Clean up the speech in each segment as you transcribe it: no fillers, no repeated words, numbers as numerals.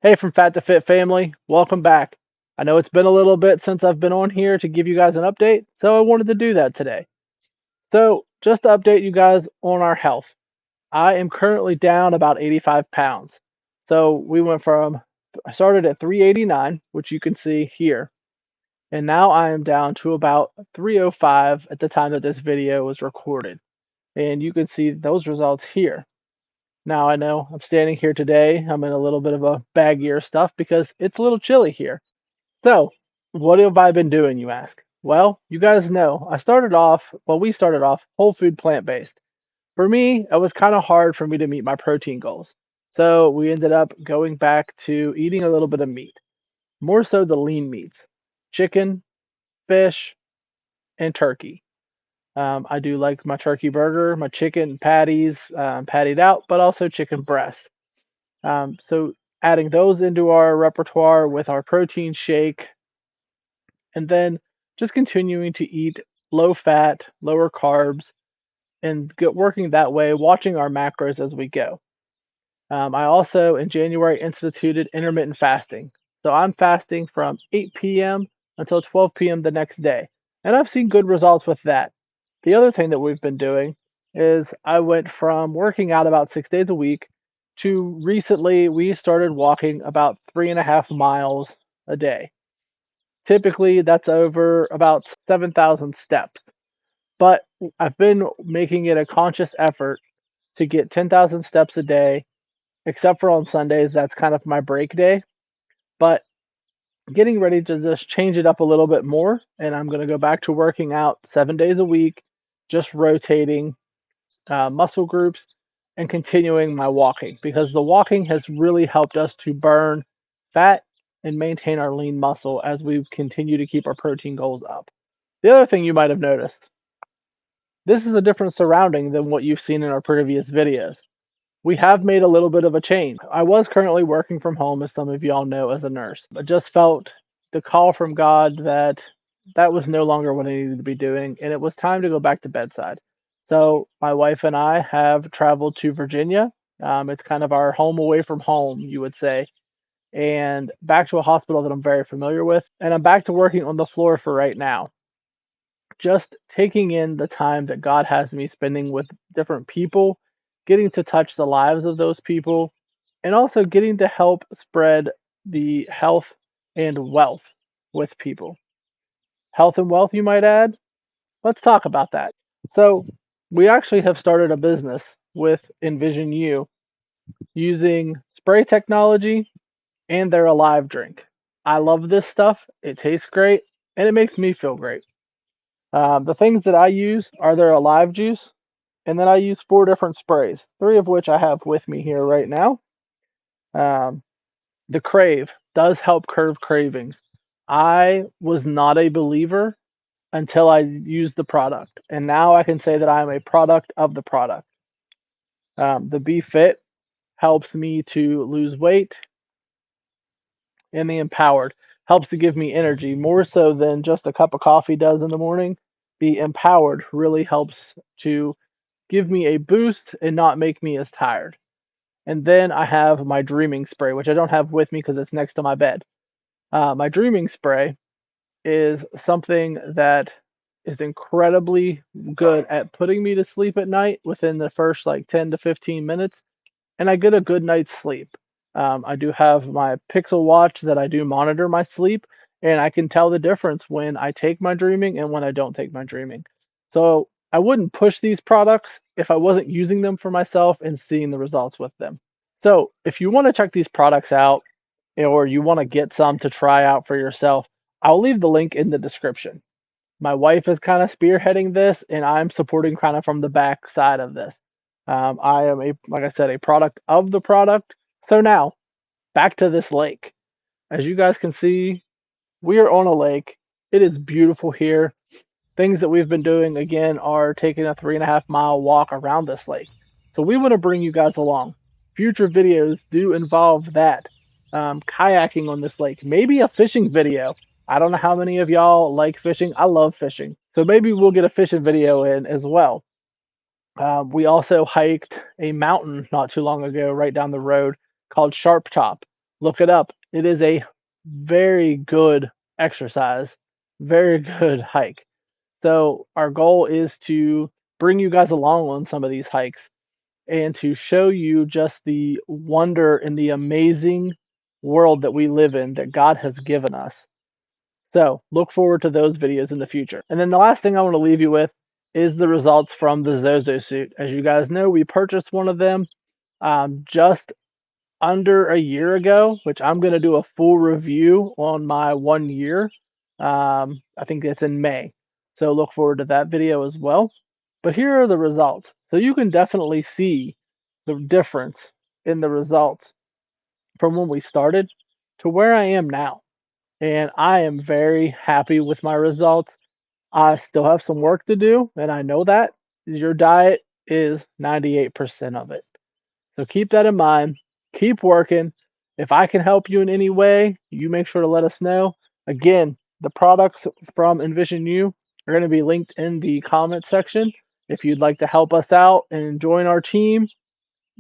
Hey, from Fat to Fit family, welcome back. I know it's been a little bit since I've been on here to give you guys an update, so I wanted to do that today. So, just to update you guys on our health, I am currently down about 85 pounds. So, I started at 389, which you can see here, and now I am down to about 305 at the time that this video was recorded. And you can see those results here. Now I know I'm standing here today, I'm in a little bit of a baggier stuff because it's a little chilly here. So, what have I been doing, you ask? Well, you guys know we started off whole food plant based. For me, it was kind of hard for me to meet my protein goals. So, we ended up going back to eating a little bit of meat, more so the lean meats chicken, fish, and turkey. I do like my turkey burger, my chicken patties, pattied out, but also chicken breast. So, adding those into our repertoire with our protein shake, and then just continuing to eat low fat, lower carbs, and get working that way, watching our macros as we go. I also in January instituted intermittent fasting. So I'm fasting from 8 p.m. until 12 p.m. the next day. And I've seen good results with that. The other thing that we've been doing is I went from working out about 6 days a week to recently we started walking about 3.5 miles a day. Typically, that's over about 7,000 steps. But I've been making it a conscious effort to get 10,000 steps a day, except for on Sundays. That's kind of my break day. But getting ready to just change it up a little bit more. And I'm going to go back to working out 7 days a week, just rotating muscle groups and continuing my walking because the walking has really helped us to burn fat and maintain our lean muscle as we continue to keep our protein goals up. The other thing you might have noticed, this is a different surrounding than what you've seen in our previous videos. We have made a little bit of a change. I was currently working from home, as some of y'all know, as a nurse. I just felt the call from God that that was no longer what I needed to be doing, and it was time to go back to bedside. So my wife and I have traveled to Virginia. It's kind of our home away from home, you would say, and back to a hospital that I'm very familiar with. And I'm back to working on the floor for right now, just taking in the time that God has me spending with different people, getting to touch the lives of those people, and also getting to help spread the health and wealth with people. Health and wealth, you might add? Let's talk about that. So, we actually have started a business with NVISIONU using spray technology and their Alive drink. I love this stuff. It tastes great and it makes me feel great. The things that I use are their Alive juice, and then I use 4 different sprays, 3 of which I have with me here right now. Um, the Crave does help curb cravings. I was not a believer until I used the product, and now I can say that I am a product of the product. The Be Fit helps me to lose weight, and the Empowered helps to give me energy more so than just a cup of coffee does in the morning. The Empowered really helps to give me a boost and not make me as tired. And then I have my dreaming spray, which I don't have with me because it's next to my bed. My dreaming spray is something that is incredibly good at putting me to sleep at night within the first like 10 to 15 minutes, and I get a good night's sleep. I do have my Pixel watch that I do monitor my sleep, and I can tell the difference when I take my dreaming and when I don't take my dreaming. So I wouldn't push these products if I wasn't using them for myself and seeing the results with them. So if you want to check these products out or you want to get some to try out for yourself, I'll leave the link in the description. My wife is kind of spearheading this, and I'm supporting kind of from the back side of this. I am like I said, a product of the product. So now, back to this lake. As you guys can see, we are on a lake. It is beautiful here. Things that we've been doing again are taking a 3.5 mile walk around this lake. So we want to bring you guys along. Future videos do involve that. Kayaking on this lake, maybe a fishing video. I don't know how many of y'all like fishing. I love fishing. So maybe we'll get a fishing video in as well. We also hiked a mountain not too long ago, right down the road, called Sharp Top. Look it up. It is a very good exercise, very good hike. So our goal is to bring you guys along on some of these hikes and to show you just the wonder and the amazing world that we live in that God has given us. So look forward to those videos in the future. And then the last thing I want to leave you with is the results from the Zozo suit. As you guys know, we purchased one of them just under a year ago, which I'm going to do a full review on my 1 year. I think it's in May. So look forward to that video as well. But here are the results. So you can definitely see the difference in the results from when we started to where I am now. And I am very happy with my results. I still have some work to do, and I know that. Your diet is 98% of it. So keep that in mind. Keep working. If I can help you in any way, you make sure to let us know. Again, the products from NVISIONU are going to be linked in the comment section. If you'd like to help us out and join our team,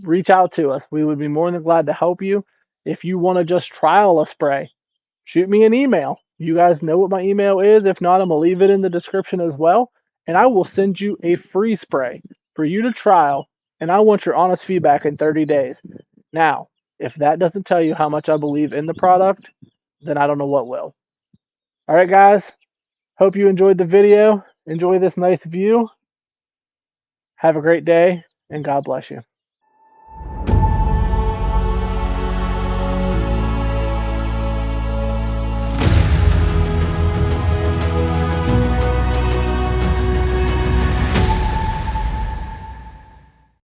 reach out to us. We would be more than glad to help you. If you want to just trial a spray, shoot me an email. You guys know what my email is. If not, I'm going to leave it in the description as well. And I will send you a free spray for you to trial. And I want your honest feedback in 30 days. Now, if that doesn't tell you how much I believe in the product, then I don't know what will. All right, guys. Hope you enjoyed the video. Enjoy this nice view. Have a great day, and God bless you.